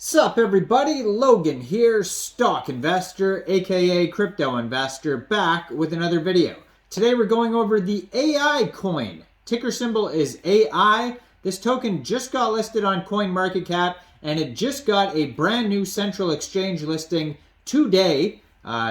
Sup everybody, Logan here, stock investor, aka crypto investor, back with another video. Today we're going over the Aicoin. Ticker symbol is AI. This token just got listed on CoinMarketCap and it just got a brand new central exchange listing today.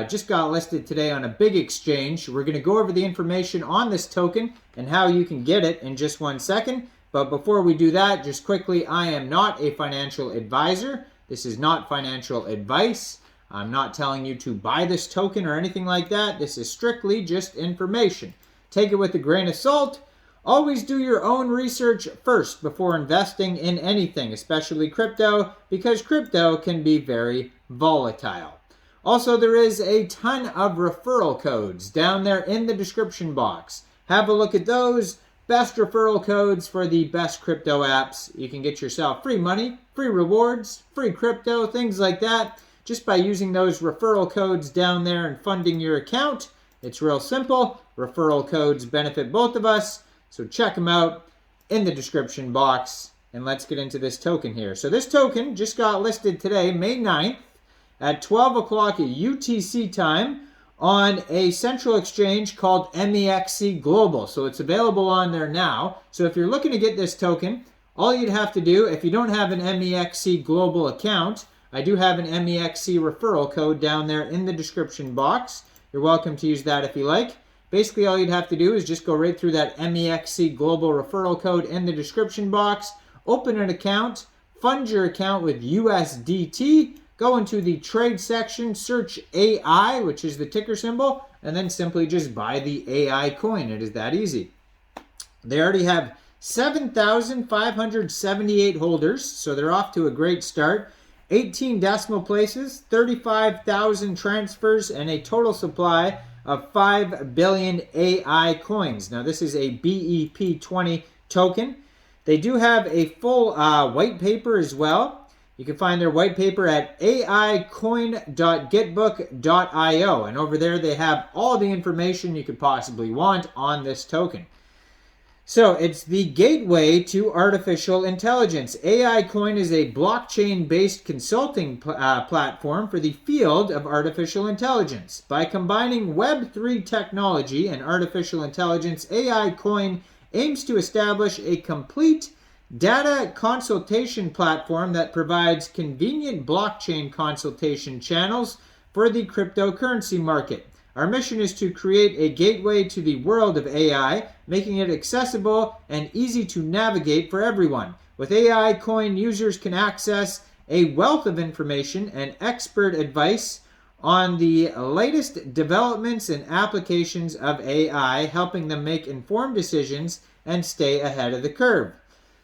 Just got listed today on a big exchange. We're going to go over the information on this token and how you can get it in just 1 second. But before we do that, just quickly, I am not a financial advisor. This is not financial advice. I'm not telling you to buy this token or anything like that. This is strictly just information. Take it with a grain of salt. Always do your own research first before investing in anything, especially crypto, because crypto can be very volatile. Also, there is a ton of referral codes down there in the description box. Have a look at those. Best referral codes for the best crypto apps. You can get yourself free money, free rewards, free crypto, things like that, just by using those referral codes down there and funding your account. It's real simple. Referral codes benefit both of us, so check them out in the description box. And let's get into this token here. So this token just got listed today, May 9th, at 12 o'clock UTC time, on a central exchange called Mexc Global. So it's available on there now. So if you're looking to get this token, all you'd have to do, if you don't have an Mexc Global account, I do have an Mexc referral code down there in the description box. You're welcome to use that if you like. Basically, all you'd have to do is just go right through that Mexc Global referral code in the description box, open an account, fund your account with USDT, go into the trade section, search AI, which is the ticker symbol, and then simply just buy the AI coin. It is that easy. They already have 7,578 holders, so they're off to a great start. 18 decimal places, 35,000 transfers, and a total supply of 5 billion AI coins. Now, this is a BEP20 token. They do have a full white paper as well. You can find their white paper at aicoin.getbook.io. And over there, they have all the information you could possibly want on this token. So it's the gateway to artificial intelligence. Aicoin is a blockchain-based consulting platform for the field of artificial intelligence. By combining Web3 technology and artificial intelligence, Aicoin aims to establish a complete data consultation platform that provides convenient blockchain consultation channels for the cryptocurrency market. Our mission is to create a gateway to the world of AI, making it accessible and easy to navigate for everyone. With Aicoin, users can access a wealth of information and expert advice on the latest developments and applications of AI, helping them make informed decisions and stay ahead of the curve.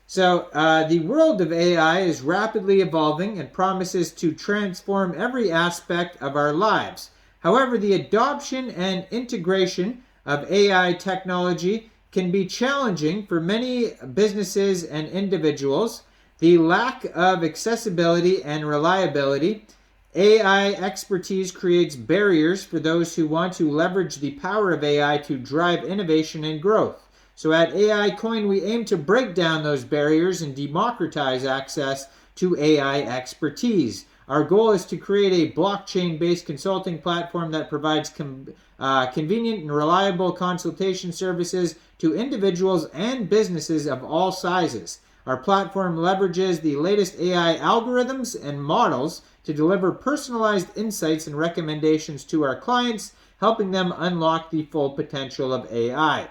So the world of AI is rapidly evolving and promises to transform every aspect of our lives. However, the adoption and integration of AI technology can be challenging for many businesses and individuals. The lack of accessibility and reliability. AI expertise creates barriers for those who want to leverage the power of AI to drive innovation and growth. So at Aicoin, we aim to break down those barriers and democratize access to AI expertise. Our goal is to create a blockchain-based consulting platform that provides convenient and reliable consultation services to individuals and businesses of all sizes. Our platform leverages the latest AI algorithms and models to deliver personalized insights and recommendations to our clients, helping them unlock the full potential of AI.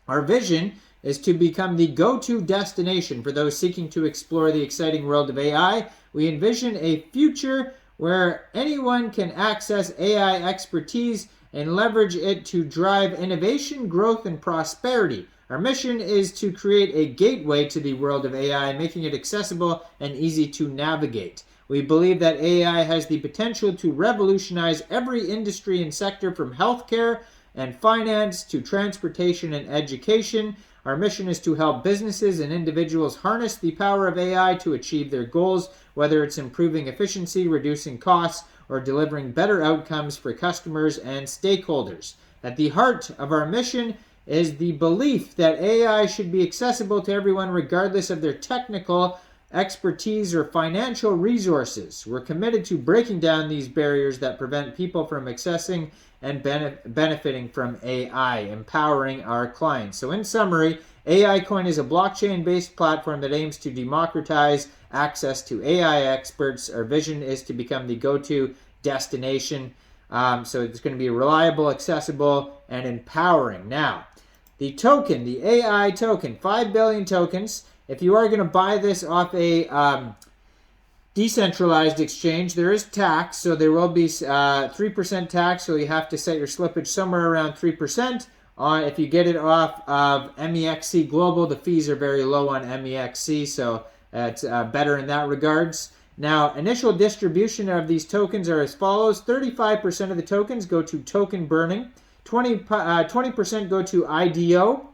Our vision is to become the go-to destination for those seeking to explore the exciting world of AI. We envision a future where anyone can access AI expertise and leverage it to drive innovation, growth, and prosperity. Our mission is to create a gateway to the world of AI, making it accessible and easy to navigate. We believe that AI has the potential to revolutionize every industry and sector, from healthcare and finance to transportation and education. Our mission is to help businesses and individuals harness the power of AI to achieve their goals, whether it's improving efficiency, reducing costs, or delivering better outcomes for customers and stakeholders. At the heart of our mission is the belief that AI should be accessible to everyone regardless of their technical expertise, or financial resources. We're committed to breaking down these barriers that prevent people from accessing and benefiting from AI, empowering our clients. So in summary, Aicoin is a blockchain-based platform that aims to democratize access to AI experts. Our vision is to become the go-to destination. So it's going to be reliable, accessible, and empowering. Now, the token, the AI token, 5 billion tokens. If you are going to buy this off a decentralized exchange, there is tax, so there will be 3% tax, so you have to set your slippage somewhere around 3%. If you get it off of Mexc Global, the fees are very low on Mexc, so it's better in that regards. Now, initial distribution of these tokens are as follows. 35% of the tokens go to token burning, 20% go to IDO,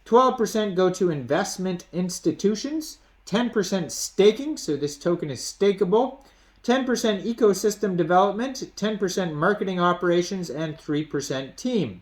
12% go to investment institutions, 10% staking, so this token is stakeable, 10% ecosystem development, 10% marketing operations, and 3% team.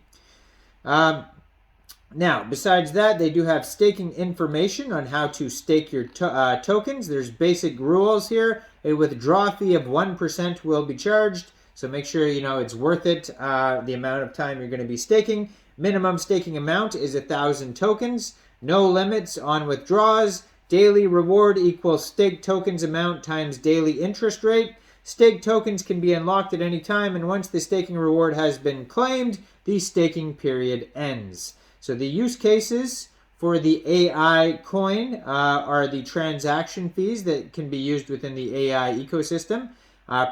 Now, besides that, they do have staking information on how to stake your tokens. There's basic rules here. A withdrawal fee of 1% will be charged, so make sure you know it's worth it, the amount of time you're going to be staking. Minimum staking amount is 1,000 tokens. No limits on withdrawals. Daily reward equals stake tokens amount times daily interest rate. Stake tokens can be unlocked at any time, and once the staking reward has been claimed, the staking period ends. So the use cases for the AI coin are the transaction fees that can be used within the AI ecosystem,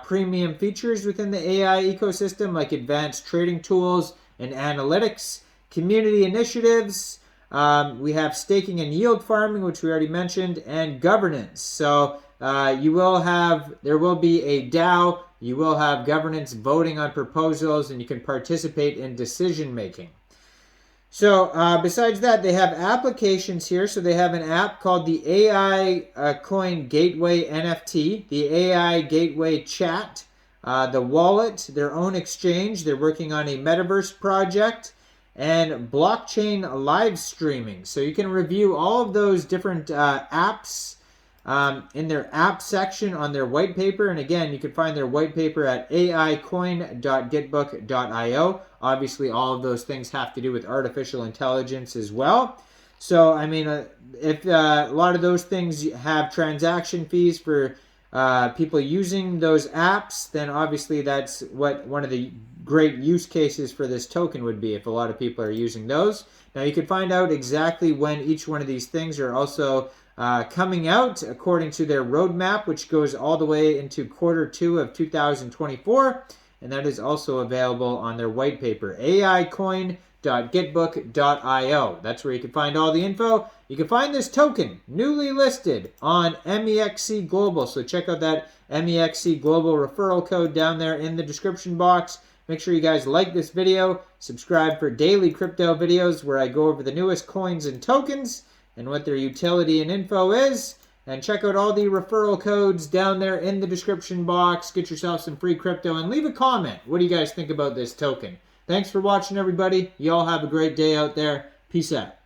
premium features within the AI ecosystem like advanced trading tools and analytics, community initiatives. We have staking and yield farming, which we already mentioned, and governance. So there will be a DAO. You will have governance, voting on proposals, and you can participate in decision making. So besides that, they have applications here. So they have an app called the AI Coin Gateway NFT, the AI Gateway Chat, the wallet, their own exchange. They're working on a metaverse project, and blockchain live streaming. So you can review all of those different apps in their app section on their white paper. And again, you can find their white paper at aicoin.gitbook.io. Obviously, all of those things have to do with artificial intelligence as well. So, I mean, if a lot of those things have transaction fees for people using those apps, then obviously that's what one of the great use cases for this token would be if a lot of people are using those. Now, you can find out exactly when each one of these things are also coming out according to their roadmap, which goes all the way into Q2 of 2024, and that is also available on their white paper, aicoin.gitbook.io. That's where you can find all the info. You can find this token newly listed on Mexc Global, so check out that Mexc Global referral code down there in the description box. Make sure you guys like this video, subscribe for daily crypto videos where I go over the newest coins and tokens and what their utility and info is. And check out all the referral codes down there in the description box. Get yourself some free crypto and leave a comment. What do you guys think about this token? Thanks for watching, everybody. You all have a great day out there. Peace out.